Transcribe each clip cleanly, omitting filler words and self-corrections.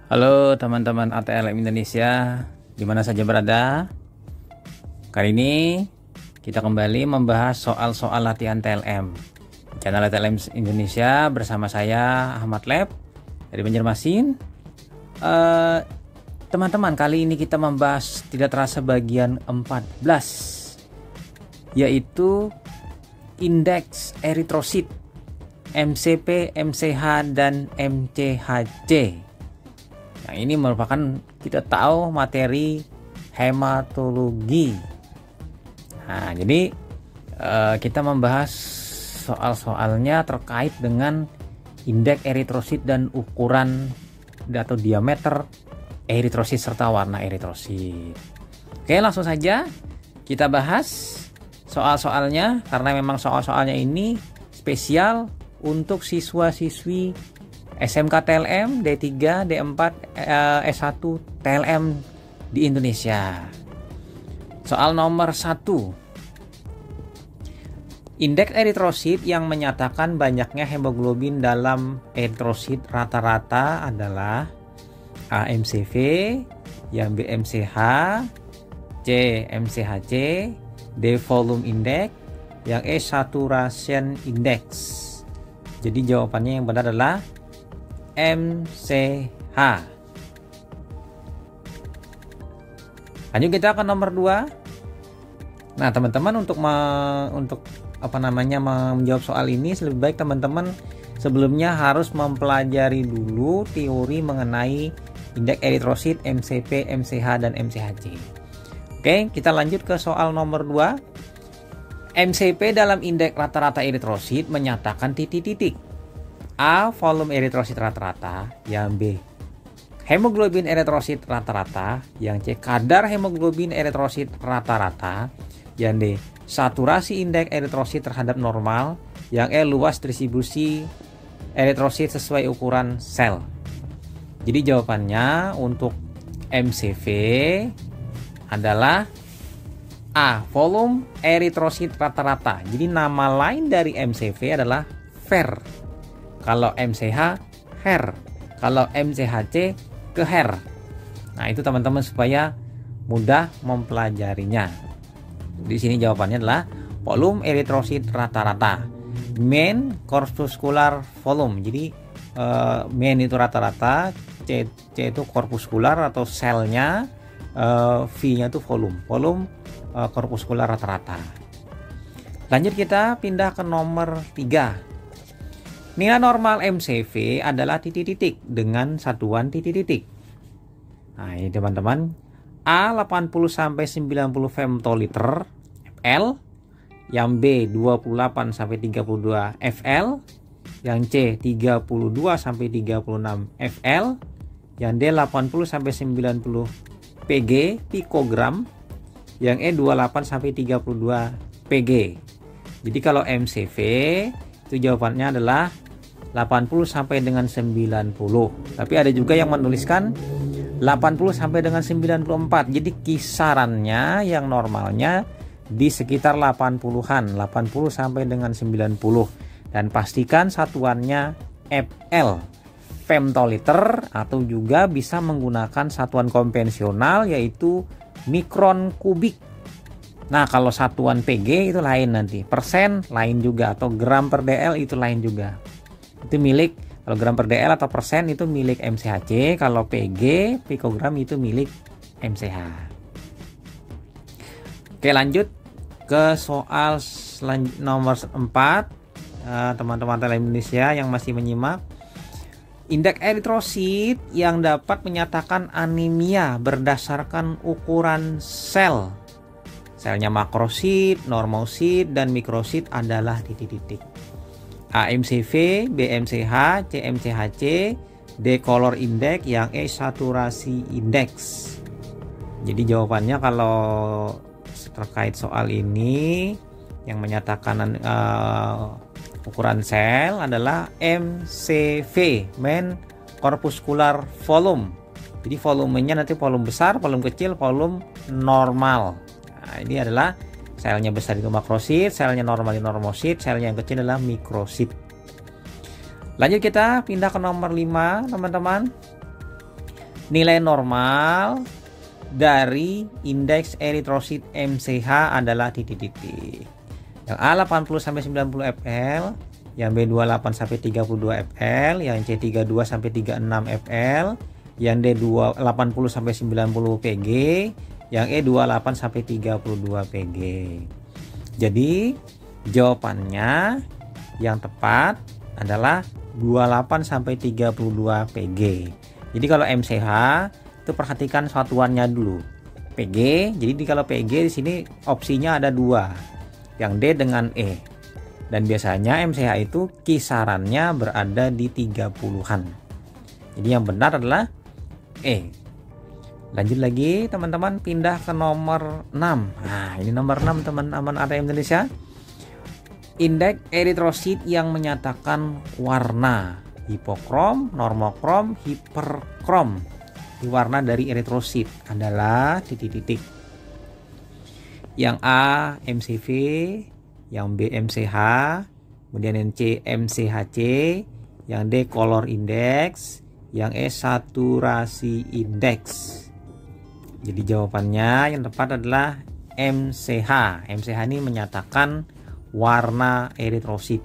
Halo teman-teman ATLM Indonesia, di mana saja berada. Kali ini kita kembali membahas soal-soal latihan TLM. Channel ATLM Indonesia bersama saya Ahmad Lab dari Banjarmasin. Teman-teman, kali ini kita membahas tidak terasa bagian 14, yaitu indeks eritrosit, MCP, MCH, dan MCHC. Nah, ini merupakan kita tahu materi hematologi. Nah, jadi kita membahas soal-soalnya terkait dengan indeks eritrosit dan ukuran atau diameter eritrosit serta warna eritrosit. Oke, langsung saja kita bahas soal-soalnya, karena memang soal-soalnya ini spesial untuk siswa-siswi SMK TLM, D3, D4, S1 TLM di Indonesia. Soal nomor 1. Indeks eritrosit yang menyatakan banyaknya hemoglobin dalam eritrosit rata-rata adalah A. MCV, yang B. MCH, C. MCHC, D. Volume Index, yang E. Saturation Index. Jadi jawabannya yang benar adalah MCH. Lanjut kita ke nomor 2. Nah, teman-teman, untuk menjawab soal ini, lebih baik teman-teman sebelumnya harus mempelajari dulu teori mengenai indeks eritrosit, MCP, MCH, dan MCHC. Oke, kita lanjut ke soal nomor 2. MCP dalam indeks rata-rata eritrosit menyatakan titik-titik. A. Volume eritrosit rata-rata, yang B. Hemoglobin eritrosit rata-rata, yang C. Kadar hemoglobin eritrosit rata-rata, yang D. Saturasi indeks eritrosit terhadap normal, yang E. Luas distribusi eritrosit sesuai ukuran sel. Jadi jawabannya untuk MCV adalah A. Volume eritrosit rata-rata. Jadi nama lain dari MCV adalah VER. Kalau MCH, HER. Kalau MCHC, KEHER. Nah, itu teman-teman supaya mudah mempelajarinya. Di sini jawabannya adalah volume eritrosit rata-rata. Mean corpuscular volume. Jadi mean itu rata-rata, C itu corpuscular atau selnya, V-nya itu volume. Volume corpuscular rata-rata. Lanjut kita pindah ke nomor 3. Nilai normal MCV adalah titik-titik dengan satuan titik-titik. Nah, ini teman-teman. A 80-90 femtoliter FL, yang B 28-32 FL, yang C 32-36 FL, yang D 80-90 PG pikogram, yang E 28-32 PG. Jadi kalau MCV itu jawabannya adalah 80 sampai dengan 90. Tapi ada juga yang menuliskan 80 sampai dengan 94. Jadi kisarannya yang normalnya di sekitar 80-an, 80 sampai dengan 90. Dan pastikan satuannya FL, femtoliter, atau juga bisa menggunakan satuan konvensional yaitu mikron kubik. Nah, kalau satuan PG itu lain nanti, persen lain juga, atau gram per DL itu lain juga. Itu milik, kalau gram per DL atau persen itu milik MCHC, kalau PG pikogram itu milik MCH. Oke, lanjut ke soal nomor 4. Teman-teman TLM Indonesia yang masih menyimak, indeks eritrosit yang dapat menyatakan anemia berdasarkan ukuran sel. Selnya makrosit, normosit, dan mikrosit adalah titik-titik. A. MCV, B. MCH, C. MCHC, D. Color Index, yang E. Saturasi Index. Jadi jawabannya kalau terkait soal ini yang menyatakan ukuran sel adalah MCV, Mean Corpuscular Volume. Jadi volumenya nanti volume besar, volume kecil, volume normal. Nah, ini adalah selnya besar itu makrosit, selnya normal itu normosit, selnya yang kecil adalah mikrosit. Lanjut kita pindah ke nomor 5, teman-teman. Nilai normal dari indeks eritrosit MCH adalah titik-titik. Yang A 80 sampai 90 fl, yang B 28 sampai 32 fl, yang C 32 sampai 36 fl, yang D 80 sampai 90 pg, yang E 28 sampai 32 pg. Jadi jawabannya yang tepat adalah 28 sampai 32 pg. Jadi kalau MCH itu perhatikan satuannya dulu. PG, jadi kalau PG di sini opsinya ada dua, yang D dengan E. Dan biasanya MCH itu kisarannya berada di 30-an. Jadi yang benar adalah E. Lanjut lagi teman-teman, pindah ke nomor 6. Nah, ini nomor 6 teman-teman ATM Indonesia. Indeks eritrosit yang menyatakan warna hipokrom, normokrom, hiperkrom. Warna dari eritrosit adalah titik-titik. Yang A MCV, yang B MCH, kemudian yang C MCHC, yang D color index, yang E saturasi index. Jadi jawabannya yang tepat adalah MCH. MCH ini menyatakan warna eritrosit.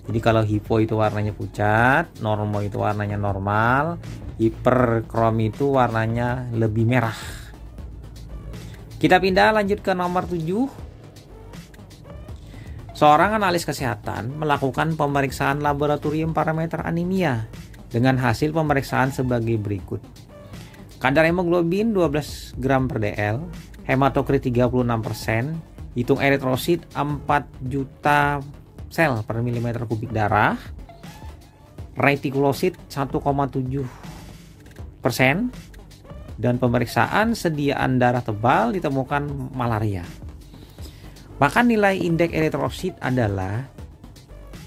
Jadi kalau hipo itu warnanya pucat, normo itu warnanya normal, hiperkrom itu warnanya lebih merah. Kita pindah lanjut ke nomor 7. Seorang analis kesehatan melakukan pemeriksaan laboratorium parameter anemia dengan hasil pemeriksaan sebagai berikut. Kadar hemoglobin 12 gram per dl, hematokrit 36%, hitung eritrosit 4 juta sel per milimeter kubik darah, retikulosit 1,7%, dan pemeriksaan sediaan darah tebal ditemukan malaria. Maka nilai indeks eritrosit adalah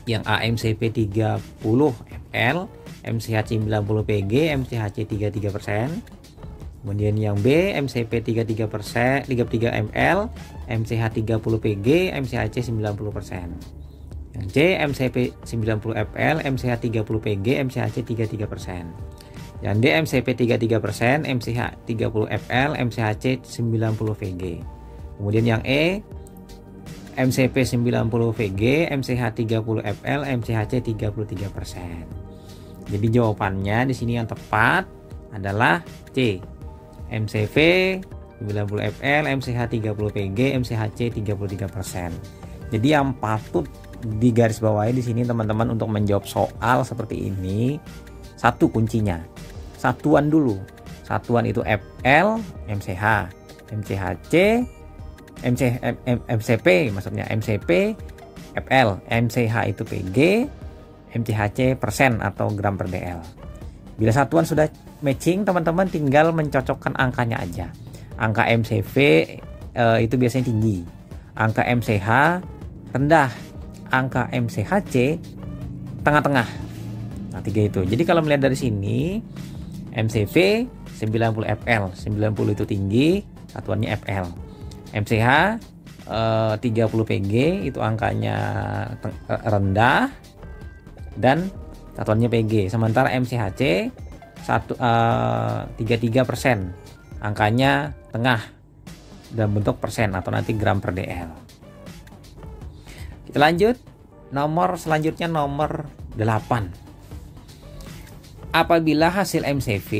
yang A MCP 30 ml, MCHC 90 pg, MCHC 33%. Kemudian yang B MCP 33%, 33 ml, MCH 30 pg, MCHC 90%. Yang C MCP 90 ml, MCH 30 pg, MCHC 33%. Yang D MCP 33%, MCH 30 ml, MCHC 90 pg. Kemudian yang E MCP 90 pg, MCH 30 ml, MCHC 33%. Jadi jawabannya di sini yang tepat adalah C. MCV 90 ml, MCH 30 pg, MCHC 33%. Jadi yang patut digarisbawahi di sini teman-teman untuk menjawab soal seperti ini, satu kuncinya satuan dulu. Satuan itu FL, MCH, MCHC, MCP maksudnya MCP, FL, MCH itu PG, MCHC persen atau gram per dl. Bila satuan sudah matching, teman-teman tinggal mencocokkan angkanya aja. Angka MCV itu biasanya tinggi, angka MCH rendah, angka MCHC tengah-tengah. Nah, tiga itu. Jadi kalau melihat dari sini, MCV 90 fl, 90 itu tinggi, satuannya FL. MCH 30 pg itu angkanya rendah dan satuannya PG. Sementara MCHC 33%, angkanya tengah dalam bentuk persen atau nanti gram per dl. Kita lanjut, nomor selanjutnya nomor 8. Apabila hasil MCV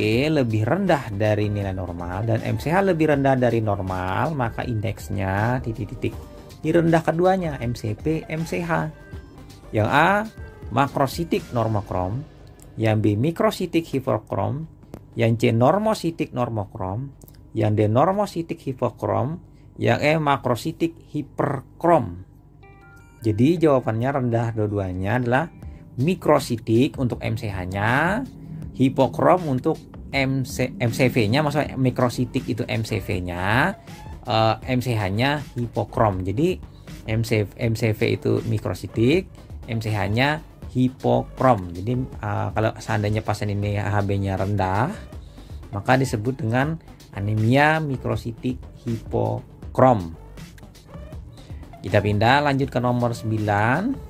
lebih rendah dari nilai normal dan MCH lebih rendah dari normal, maka indeksnya titik-titik. Ini rendah keduanya, MCP, MCH. Yang A makrositik normokrom, yang B mikrositik hipokrom, yang C normositik normokrom, yang D normositik hipokrom, yang E makrositik hiperkrom. Jadi jawabannya rendah dua-duanya adalah mikrositik untuk MCH-nya, hipokrom untuk MCV-nya, maksudnya mikrositik itu MCV-nya, MCH-nya hipokrom. Jadi MCV itu mikrositik, MCH-nya hipokrom. Jadi kalau seandainya pasien ini HB-nya rendah, maka disebut dengan anemia mikrositik hipokrom. Kita pindah lanjut ke nomor 9.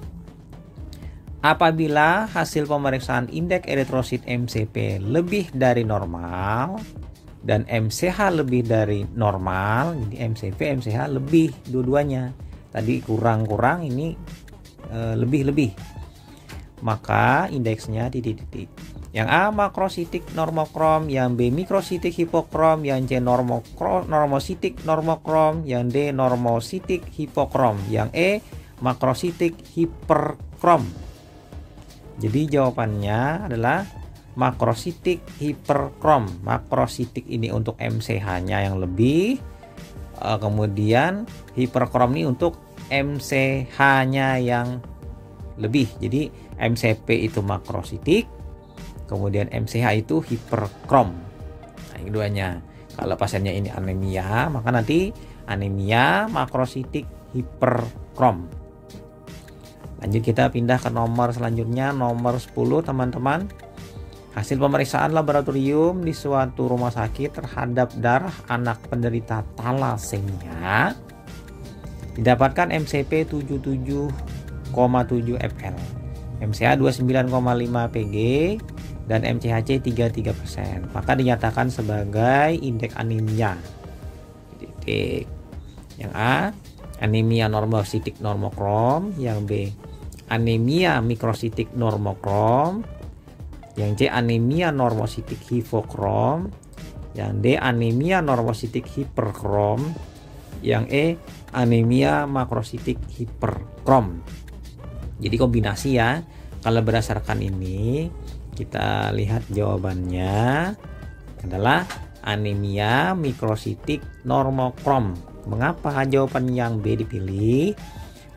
Apabila hasil pemeriksaan indeks eritrosit MCP lebih dari normal dan MCH lebih dari normal, jadi MCP, MCH lebih dua-duanya. Tadi kurang-kurang, ini lebih-lebih. Maka indeksnya titik-titik. Yang A makrositik normokrom, yang B mikrositik hipokrom, yang C normositik normokrom, yang D normositik hipokrom, yang E makrositik hiperkrom. Jadi jawabannya adalah makrositik hiperkrom. Makrositik ini untuk MCH-nya yang lebih, kemudian hiperkrom ini untuk MCH-nya yang lebih. Jadi MCP itu makrositik, kemudian MCH itu hiperkrom. Nah, ini keduanya. Kalau pasiennya ini anemia, maka nanti anemia makrositik hiperkrom. Lanjut, kita pindah ke nomor selanjutnya, nomor 10 teman-teman. Hasil pemeriksaan laboratorium di suatu rumah sakit terhadap darah anak penderita talasemia didapatkan MCP 77,7 fl, MCH 29,5 Pg, dan MCHC 33%. Maka dinyatakan sebagai indeks anemia. Titik. Yang A anemia normositik normokrom, yang B anemia mikrositik normokrom, yang C anemia normositik hipokrom, yang D anemia normositik hiperkrom, yang E anemia makrositik hiperkrom. Jadi kombinasi ya. Kalau berdasarkan ini kita lihat jawabannya adalah anemia mikrositik normokrom. Mengapa jawaban yang B dipilih?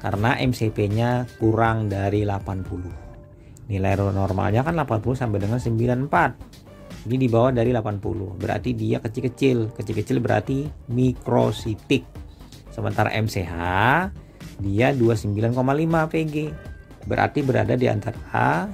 Karena MCP-nya kurang dari 80. Nilai normalnya kan 80 sampai dengan 94. Ini di bawah dari 80. Berarti dia kecil-kecil. Kecil-kecil berarti mikrositik. Sementara MCH dia 29,5 Pg. Berarti berada di antara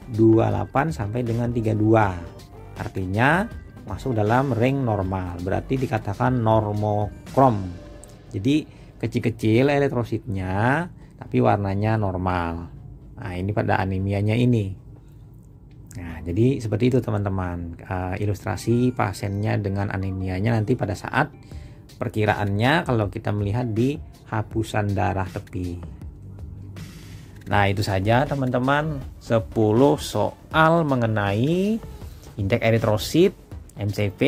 28 sampai dengan 32. Artinya masuk dalam ring normal. Berarti dikatakan normokrom. Jadi kecil-kecil eritrositnya, tapi warnanya normal. Nah, ini pada anemianya ini. Nah, jadi seperti itu teman-teman. Ilustrasi pasiennya dengan anemianya nanti pada saat perkiraannya kalau kita melihat di hapusan darah tepi. Nah, itu saja teman-teman, 10 soal mengenai indeks eritrosit, MCP,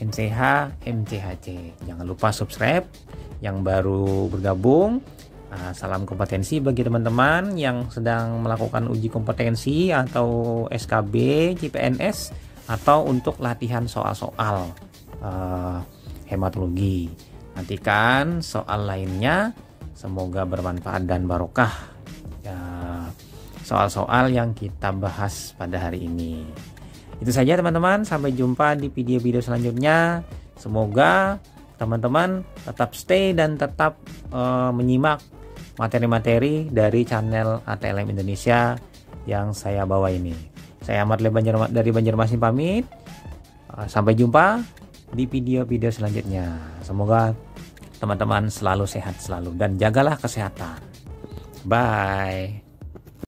MCH, MCHC. Jangan lupa subscribe yang baru bergabung. Salam kompetensi bagi teman-teman yang sedang melakukan uji kompetensi atau SKB, CPNS, atau untuk latihan soal-soal hematologi. Nantikan soal lainnya, semoga bermanfaat dan barokah soal-soal yang kita bahas pada hari ini. Itu saja teman-teman, sampai jumpa di video-video selanjutnya. Semoga teman-teman tetap stay dan tetap menyimak materi-materi dari channel ATLM Indonesia yang saya bawa ini. Saya Ahmad dari Banjarmasin pamit. Sampai jumpa di video-video selanjutnya. Semoga teman-teman selalu sehat selalu dan jagalah kesehatan. Bye.